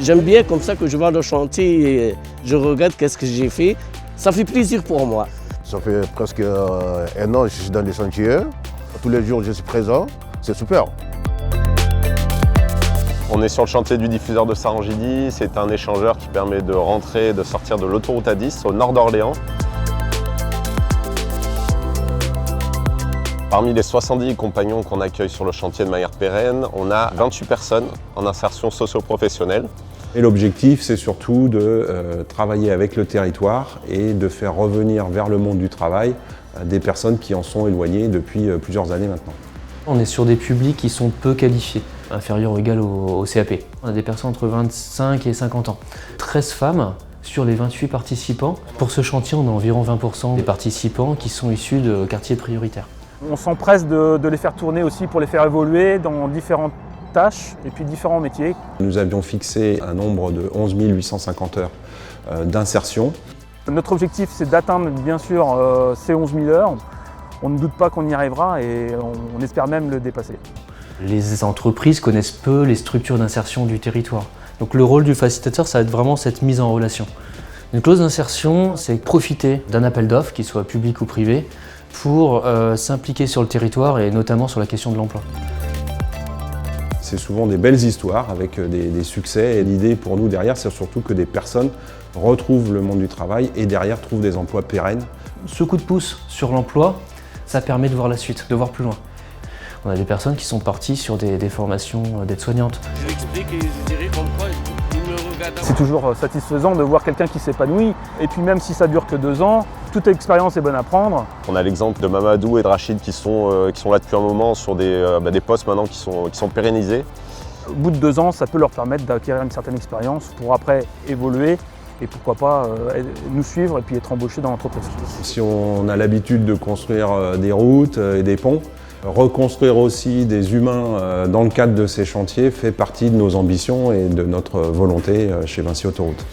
J'aime bien comme ça que je vois le chantier et je regarde qu'est-ce que j'ai fait. Ça fait plaisir pour moi. Ça fait presque 1 an que je suis dans les chantiers. Tous les jours, je suis présent. C'est super. On est sur le chantier du diffuseur de Sarangilly. C'est un échangeur qui permet de rentrer et de sortir de l'autoroute A10 au nord d'Orléans. Parmi les 70 compagnons qu'on accueille sur le chantier de manière pérenne, on a 28 personnes en insertion socio-professionnelle. Et l'objectif, c'est surtout de travailler avec le territoire et de faire revenir vers le monde du travail des personnes qui en sont éloignées depuis plusieurs années maintenant. On est sur des publics qui sont peu qualifiés, inférieurs ou égal au CAP. On a des personnes entre 25 et 50 ans. 13 femmes sur les 28 participants. Pour ce chantier, on a environ 20% des participants qui sont issus de quartiers prioritaires. On s'empresse de les faire tourner aussi pour les faire évoluer dans différentes tâches et puis différents métiers. Nous avions fixé un nombre de 11 850 heures d'insertion. Notre objectif, c'est d'atteindre bien sûr ces 11 000 heures. On ne doute pas qu'on y arrivera et on espère même le dépasser. Les entreprises connaissent peu les structures d'insertion du territoire. Donc le rôle du facilitateur, ça va être vraiment cette mise en relation. Une clause d'insertion, c'est profiter d'un appel d'offres, qu'il soit public ou privé, pour s'impliquer sur le territoire et notamment sur la question de l'emploi. C'est souvent des belles histoires avec des succès et l'idée pour nous derrière, c'est surtout que des personnes retrouvent le monde du travail et derrière trouvent des emplois pérennes. Ce coup de pouce sur l'emploi, ça permet de voir la suite, de voir plus loin. On a des personnes qui sont parties sur des formations d'aides-soignantes. Je lui explique et je dirais comme quoi il me regarde. C'est toujours satisfaisant de voir quelqu'un qui s'épanouit et puis même si ça dure que 2 ans, toute expérience est bonne à prendre. On a l'exemple de Mamadou et de Rachid qui sont là depuis un moment sur des postes maintenant qui sont pérennisés. Au bout de 2 ans, ça peut leur permettre d'acquérir une certaine expérience pour après évoluer et pourquoi pas nous suivre et puis être embauchés dans l'entreprise. Si on a l'habitude de construire des routes et des ponts, reconstruire aussi des humains dans le cadre de ces chantiers fait partie de nos ambitions et de notre volonté chez Vinci Autoroutes.